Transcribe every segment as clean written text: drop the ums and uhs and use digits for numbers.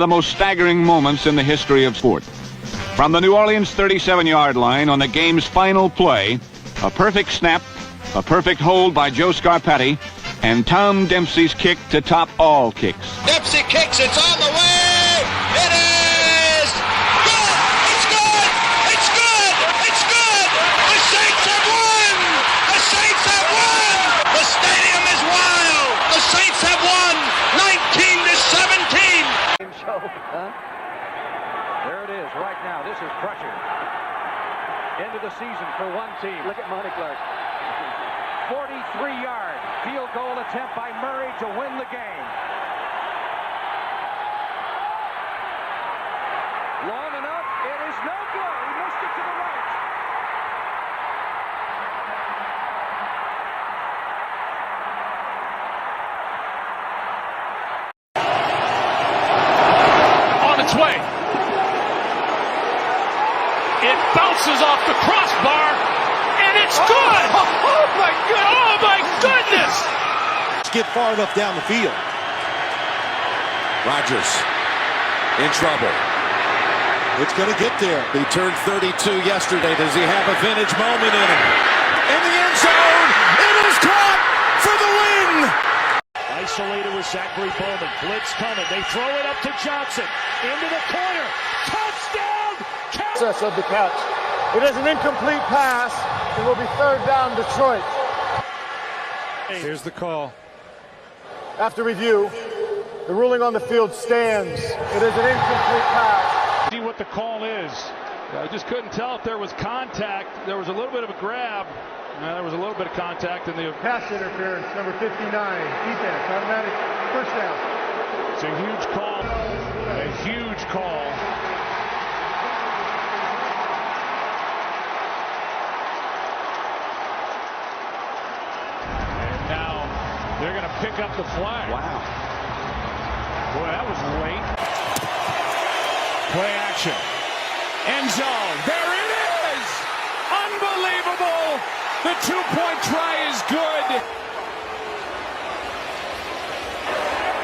The most staggering moments in the history of sport. From the New Orleans 37-yard line on the game's final play, a perfect snap, a perfect hold by Joe Scarpati, and Tom Dempsey's kick to top all kicks. Dempsey kicks, it's on the way! It is! Good! It's good! It's good! It's good! The Saints have won! The Saints have won! The stadium is wild! The Saints have won 19-17! There it is right now. This is crushing. End of the season for one team. Look at Monty Clark. 43-yard field goal attempt by Murray to win the game. Long enough. It is no good. He missed it to the right. On its way. It bounces off the crossbar, and it's good! Oh my goodness! Oh my goodness! Get far enough down the field. Rodgers in trouble. It's going to get there. He turned 32 yesterday. Does he have a vintage moment in him? In the end zone, it is caught for the win! Isolated with Zachary Bowman. Blitz coming. They throw it up to Johnson. Into the corner. Touchdown! Of the catch. It is an incomplete pass. It will be third down Detroit. Here's the call. After review, the ruling on the field stands. It is an incomplete pass. See what the call is. I just couldn't tell if there was contact. There was a little bit of a grab. There was a little bit of contact in the Pass interference, number 59. Defense, automatic first down. It's a huge call. A huge call. They're going to pick up the flag. Wow. Boy, that was late. Play action. End zone. There it is! Unbelievable! The two-point try is good.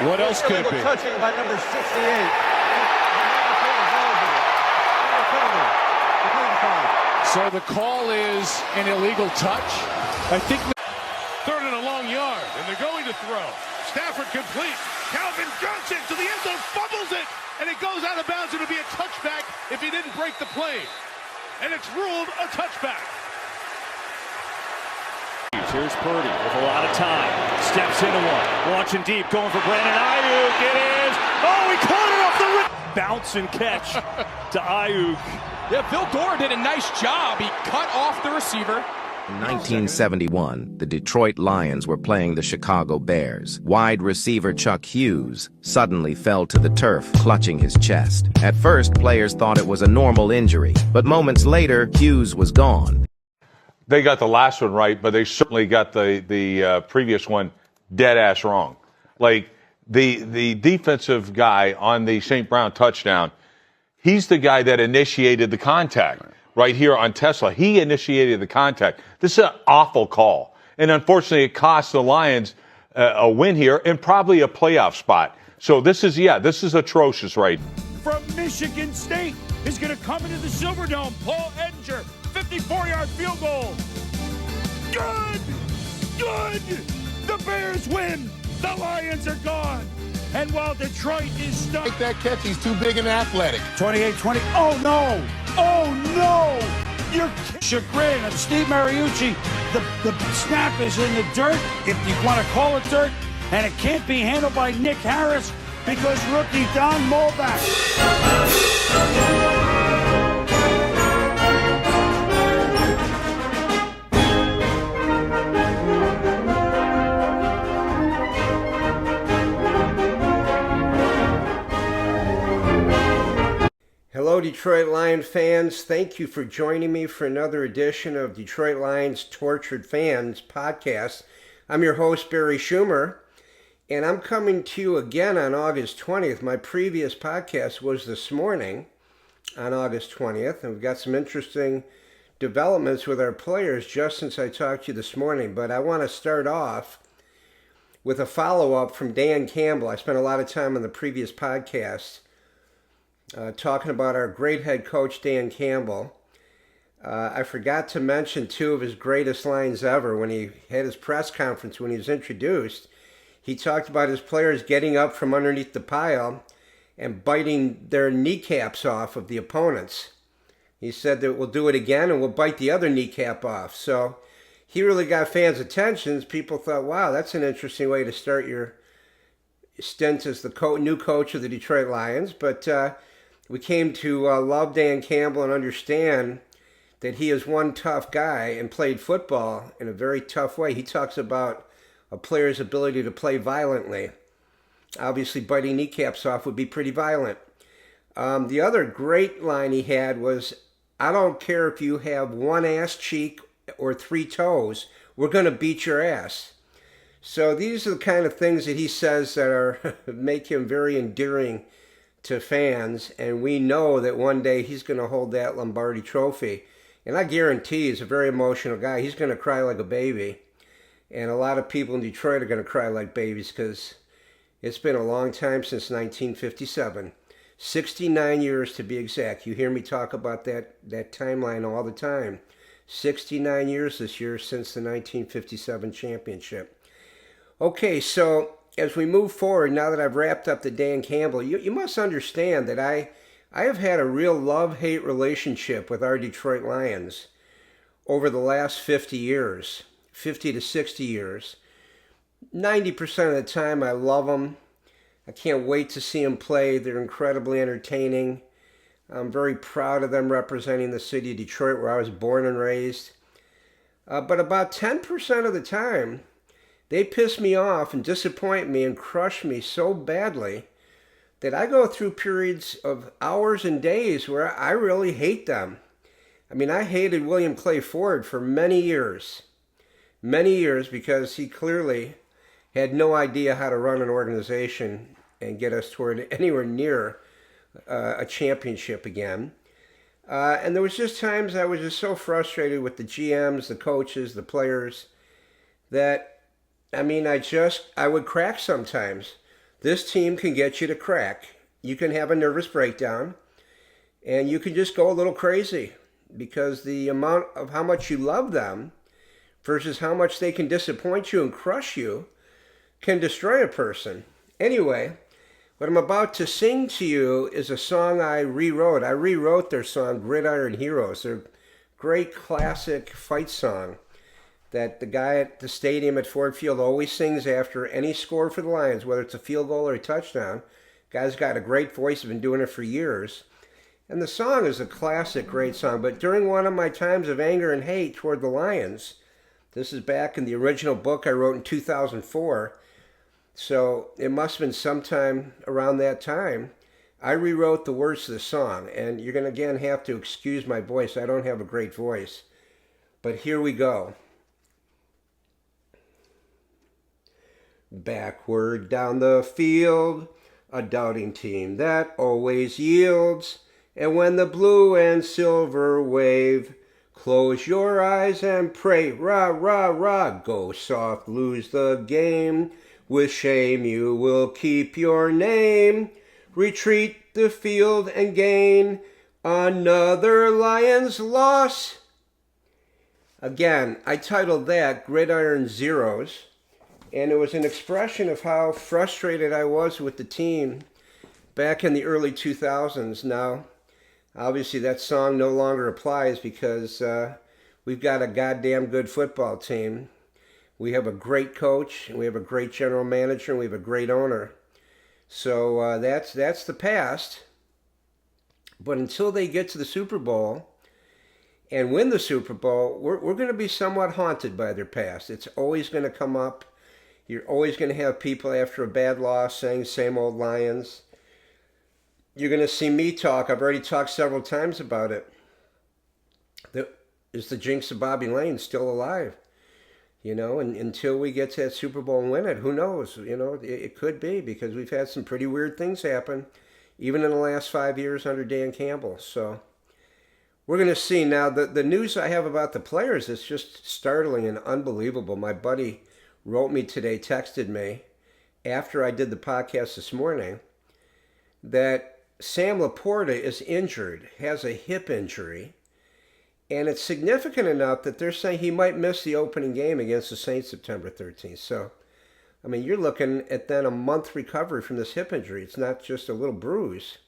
What else could it be? Touching by number 68. So the call is an illegal touch. I think third and a long yard, and they're going to throw. Stafford complete. Calvin Johnson to the end zone, fumbles it, and it goes out of bounds. It'll be a touchback if he didn't break the play. And it's ruled a touchback. Here's Purdy with a lot of time. Steps into one. Launching deep, going for Brandon Ayuk. It is. Oh, he caught it off the rim. Bounce and catch to Ayuk. Yeah, Phil Gore did a nice job. He cut off the receiver. In 1971, the Detroit Lions were playing the Chicago Bears. Wide receiver Chuck Hughes suddenly fell to the turf, clutching his chest. At first, players thought it was a normal injury, but moments later, Hughes was gone. They got the last one right, but they certainly got the previous one dead-ass wrong. Like, the defensive guy on the St. Brown touchdown, he's the guy that initiated the contact. Right here on Tesla. He initiated the contact. This is an awful call. And unfortunately, it cost the Lions a win here and probably a playoff spot. So this is atrocious, right? From Michigan State is going to come into the Silverdome. Paul Edinger, 54-yard field goal. Good! Good! The Bears win. The Lions are gone. And while Detroit is stuck. Take that catch. He's too big and athletic. 28-20. Oh, no. Oh, no. You're chagrin of Steve Mariucci. The snap is in the dirt, if you want to call it dirt, and it can't be handled by Nick Harris because rookie Don Molback. Hello, Detroit Lion fans. Thank you for joining me for another edition of Detroit Lions Tortured Fans podcast. I'm your host, Barry Schumer, and I'm coming to you again on August 20th. My previous podcast was this morning on August 20th, and we've got some interesting developments with our players just since I talked to you this morning. But I want to start off with a follow-up from Dan Campbell. I spent a lot of time on the previous podcast talking about our great head coach, Dan Campbell. I forgot to mention two of his greatest lines ever when he had his press conference when he was introduced. He talked about his players getting up from underneath the pile and biting their kneecaps off of the opponents. He said that we'll do it again and we'll bite the other kneecap off. So he really got fans' attention. People thought, wow, that's an interesting way to start your stint as the new coach of the Detroit Lions. But we came to love Dan Campbell and understand that he is one tough guy and played football in a very tough way. He talks about a player's ability to play violently. Obviously, biting kneecaps off would be pretty violent. The other great line he had was, I don't care if you have one ass cheek or three toes, we're going to beat your ass. So these are the kind of things that he says that are make him very endearing to fans, and we know that one day he's going to hold that Lombardi trophy. And I guarantee he's a very emotional guy. He's going to cry like a baby. And a lot of people in Detroit are going to cry like babies because it's been a long time since 1957. 69 years to be exact. You hear me talk about that timeline all the time. 69 years this year since the 1957 championship. Okay, so as we move forward, now that I've wrapped up the Dan Campbell, you must understand that I have had a real love-hate relationship with our Detroit Lions over the last 50 years, 50 to 60 years. 90% of the time I love them. I can't wait to see them play. They're incredibly entertaining. I'm very proud of them representing the city of Detroit where I was born and raised. But about 10% of the time, they piss me off and disappoint me and crush me so badly that I go through periods of hours and days where I really hate them. I mean, I hated William Clay Ford for many years because he clearly had no idea how to run an organization and get us toward anywhere near a championship again. And there was just times I was just so frustrated with the GMs, the coaches, the players, that, I mean, I would crack sometimes. This team can get you to crack. You can have a nervous breakdown, and you can just go a little crazy because the amount of how much you love them versus how much they can disappoint you and crush you can destroy a person. Anyway, what I'm about to sing to you is a song I rewrote. I rewrote their song, Gridiron Heroes. Their great classic fight song that the guy at the stadium at Ford Field always sings after any score for the Lions, whether it's a field goal or a touchdown. Guy's got a great voice, been doing it for years. And the song is a classic, great song. But during one of my times of anger and hate toward the Lions, this is back in the original book I wrote in 2004, so it must have been sometime around that time, I rewrote the words to the song. And you're going to again have to excuse my voice. I don't have a great voice. But here we go. Backward down the field, a doubting team that always yields. And when the blue and silver wave, close your eyes and pray, rah, rah, rah, go soft, lose the game. With shame you will keep your name. Retreat the field and gain another Lions loss. Again, I titled that Gridiron Zeros, and it was an expression of how frustrated I was with the team back in the early 2000s. Now, obviously that song no longer applies because we've got a goddamn good football team. We have a great coach, and we have a great general manager, and we have a great owner. So that's the past. But until they get to the Super Bowl and win the Super Bowl, we're going to be somewhat haunted by their past. It's always going to come up. You're always going to have people after a bad loss saying, same old Lions. You're going to see me talk. I've already talked several times about it. Is the jinx of Bobby Lane still alive? You know, and until we get to that Super Bowl and win it, who knows? You know, it could be, because we've had some pretty weird things happen, even in the last 5 years under Dan Campbell. So we're going to see. Now, the news I have about the players is just startling and unbelievable. My buddy wrote me today, texted me, after I did the podcast this morning, that Sam Laporta is injured, has a hip injury, and it's significant enough that they're saying he might miss the opening game against the Saints September 13th. So, I mean, you're looking at then a month recovery from this hip injury. It's not just a little bruise.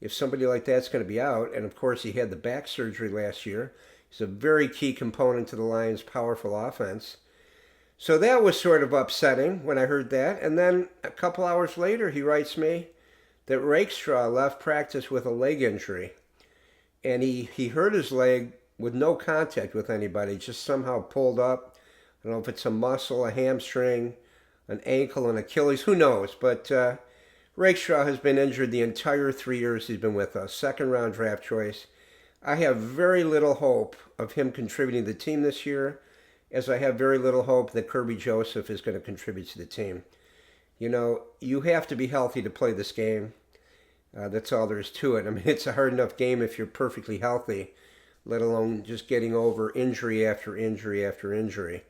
If somebody like that's going to be out, and of course he had the back surgery last year, he's a very key component to the Lions' powerful offense. So that was sort of upsetting when I heard that. And then a couple hours later, he writes me that Rakestraw left practice with a leg injury. And he hurt his leg with no contact with anybody, just somehow pulled up. I don't know if it's a muscle, a hamstring, an ankle, an Achilles, who knows. But Rakestraw has been injured the entire 3 years he's been with us. Second-round draft choice. I have very little hope of him contributing to the team this year, as I have very little hope that Kirby Joseph is going to contribute to the team. You know, you have to be healthy to play this game. That's all there is to it. I mean, it's a hard enough game if you're perfectly healthy, let alone just getting over injury after injury after injury.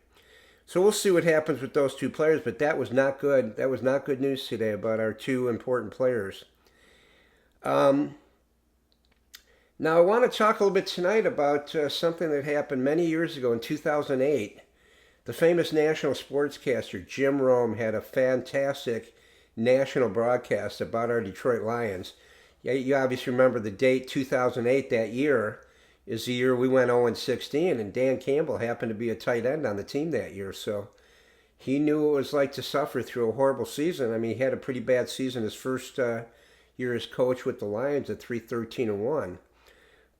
So we'll see what happens with those two players, but that was not good. That was not good news today about our two important players. Now, I want to talk a little bit tonight about something that happened many years ago in 2008. The famous national sportscaster Jim Rome had a fantastic national broadcast about our Detroit Lions. You obviously remember the date, 2008, that year is the year we went 0-16, and Dan Campbell happened to be a tight end on the team that year, so he knew what it was like to suffer through a horrible season. I mean, he had a pretty bad season his first year as coach with the Lions at 3-13-1,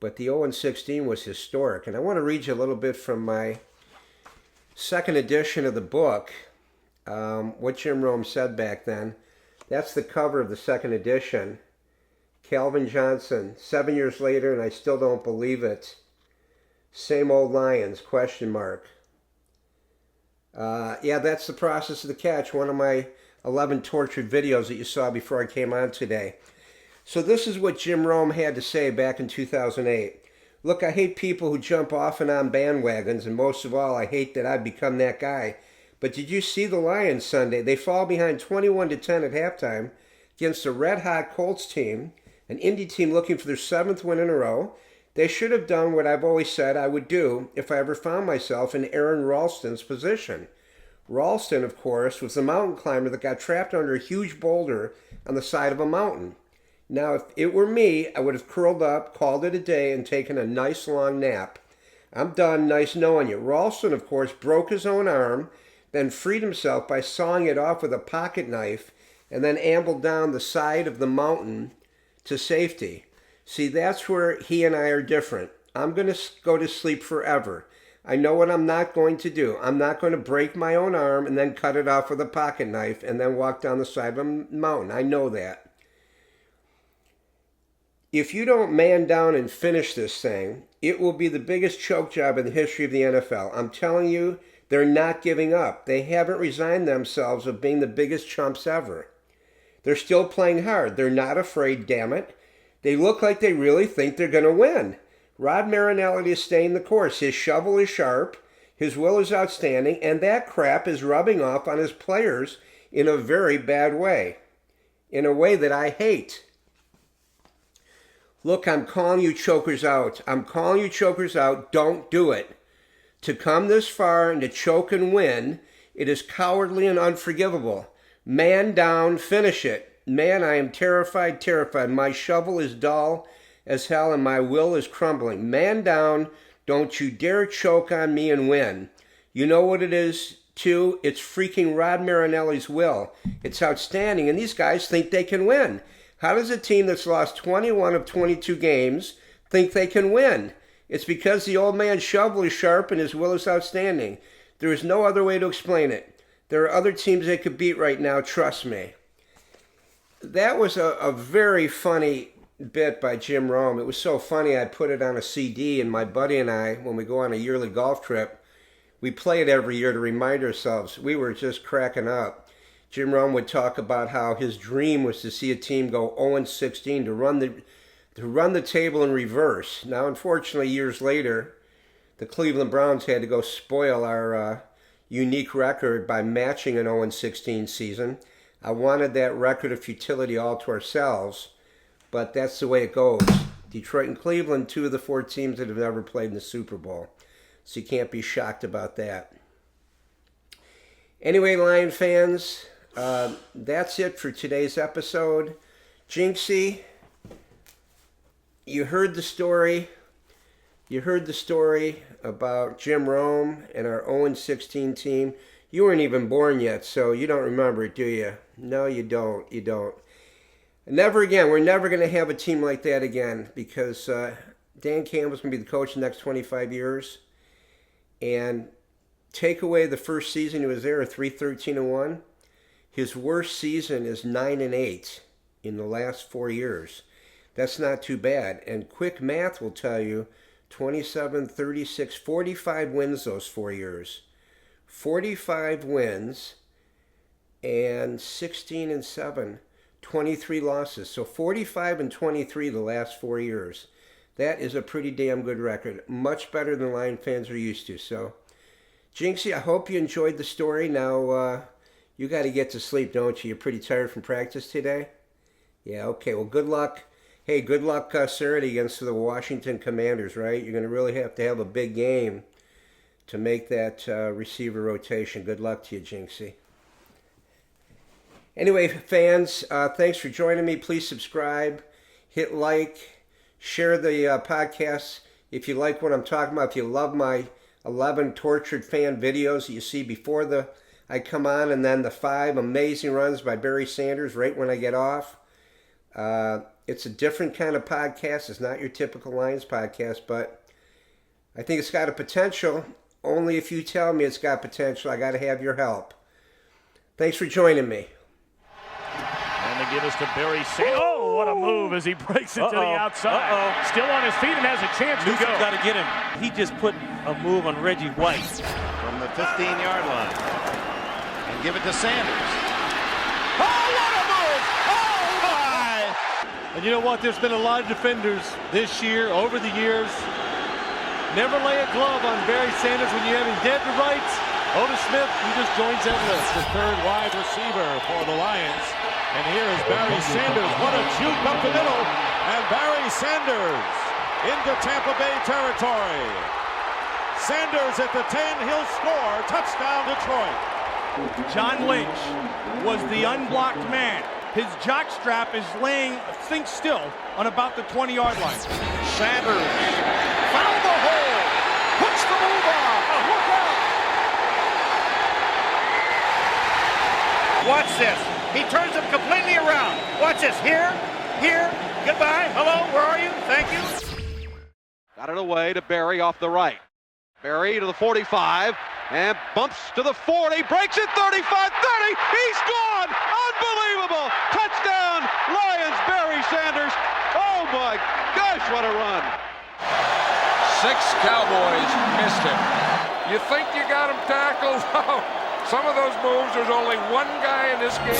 but the 0-16 was historic. And I want to read you a little bit from my second edition of the book, what Jim Rome said back then. That's the cover of the second edition. Calvin Johnson, 7 years later, and I still don't believe it. Same old Lions, question mark. Yeah, that's the process of the catch, one of my 11 tortured videos that you saw before I came on today. So this is what Jim Rome had to say back in 2008. Look, I hate people who jump off and on bandwagons, and most of all, I hate that I've become that guy. But did you see the Lions Sunday? They fall behind 21-10 at halftime against a red-hot Colts team, an Indy team looking for their 7th win in a row. They should have done what I've always said I would do if I ever found myself in Aaron Ralston's position. Ralston, of course, was the mountain climber that got trapped under a huge boulder on the side of a mountain. Now, if it were me, I would have curled up, called it a day, and taken a nice long nap. I'm done, nice knowing you. Ralston, of course, broke his own arm, then freed himself by sawing it off with a pocket knife, and then ambled down the side of the mountain to safety. See, that's where he and I are different. I'm going to go to sleep forever. I know what I'm not going to do. I'm not going to break my own arm and then cut it off with a pocket knife and then walk down the side of a mountain. I know that. If you don't man down and finish this thing, it will be the biggest choke job in the history of the NFL. I'm telling you, they're not giving up. They haven't resigned themselves of being the biggest chumps ever. They're still playing hard. They're not afraid, damn it. They look like they really think they're going to win. Rod Marinelli is staying the course. His shovel is sharp, his will is outstanding, and that crap is rubbing off on his players in a very bad way. In a way that I hate. Look, I'm calling you chokers out. I'm calling you chokers out. Don't do it. To come this far and to choke and win, it is cowardly and unforgivable. Man down, finish it. Man, I am terrified, terrified. My shovel is dull as hell and my will is crumbling. Man down, don't you dare choke on me and win. You know what it is, too? It's freaking Rod Marinelli's will. It's outstanding, and these guys think they can win. How does a team that's lost 21 of 22 games think they can win? It's because the old man's shovel is sharp and his will is outstanding. There is no other way to explain it. There are other teams they could beat right now, trust me. That was a very funny bit by Jim Rome. It was so funny I put it on a CD, and my buddy and I, when we go on a yearly golf trip, we play it every year to remind ourselves. We were just cracking up. Jim Rome would talk about how his dream was to see a team go 0-16 to run the table in reverse. Now, unfortunately, years later, the Cleveland Browns had to go spoil our unique record by matching an 0-16 season. I wanted that record of futility all to ourselves. but that's the way it goes. Detroit and Cleveland, 2 of the 4 teams that have never played in the Super Bowl. So you can't be shocked about that. Anyway, Lion fans, that's it for today's episode. Jinxie, you heard the story. You heard the story about Jim Rome and our 0-16 team. You weren't even born yet, so you don't remember it, do you? No, you don't. You don't. Never again. We're never going to have a team like that again because Dan Campbell's going to be the coach the next 25 years. And take away the first season he was there, 3-13-1. His worst season is 9-8 in the last 4 years. That's not too bad. And quick math will tell you 27, 36, 45 wins those 4 years. 45 wins and 16-7, 23 losses. So 45-23 the last 4 years. That is a pretty damn good record. Much better than Lion fans are used to. So, Jinxie, I hope you enjoyed the story. Now, you got to get to sleep, don't you? You're pretty tired from practice today? Yeah, okay. Well, good luck. Hey, good luck Saturday against the Washington Commanders, right? You're going to really have to have a big game to make that receiver rotation. Good luck to you, Jinxie. Anyway, fans, thanks for joining me. Please subscribe, hit like, share the podcast if you like what I'm talking about. If you love my 11 tortured fan videos that you see before I come on, and then the 5 amazing runs by Barry Sanders right when I get off. It's a different kind of podcast. It's not your typical Lions podcast, but I think it's got a potential. Only if you tell me it's got potential. I got to have your help. Thanks for joining me. And they give us to Barry Sanders. Oh, what a move as he breaks it to the outside. Still on his feet and has a chance to go. Got to get him. He just put a move on Reggie White from the 15-yard line. And give it to Sanders. Oh, what a move! Oh, my! And you know what? There's been a lot of defenders this year, over the years. Never lay a glove on Barry Sanders when you have him dead to rights. Otis Smith, he just joins that list. The third wide receiver for the Lions. And here is Barry Sanders. What a juke up the middle. And Barry Sanders into Tampa Bay territory. Sanders at the 10, he'll score. Touchdown, Detroit. John Lynch was the unblocked man. His jockstrap is laying, think still, on about the 20-yard line. Sanders found the hole. Puts the move on. Oh, look out. Watch this. He turns him completely around. Watch this. Here, goodbye, hello, where are you? Thank you. Got it away to Barry off the right. Barry to the 45 and bumps to the 40, breaks it 35, 30. He's gone. Unbelievable. Touchdown, Lions, Barry Sanders. Oh my gosh, what a run. 6 Cowboys missed him. You think you got him tackled? Oh, some of those moves, there's only one guy in this game.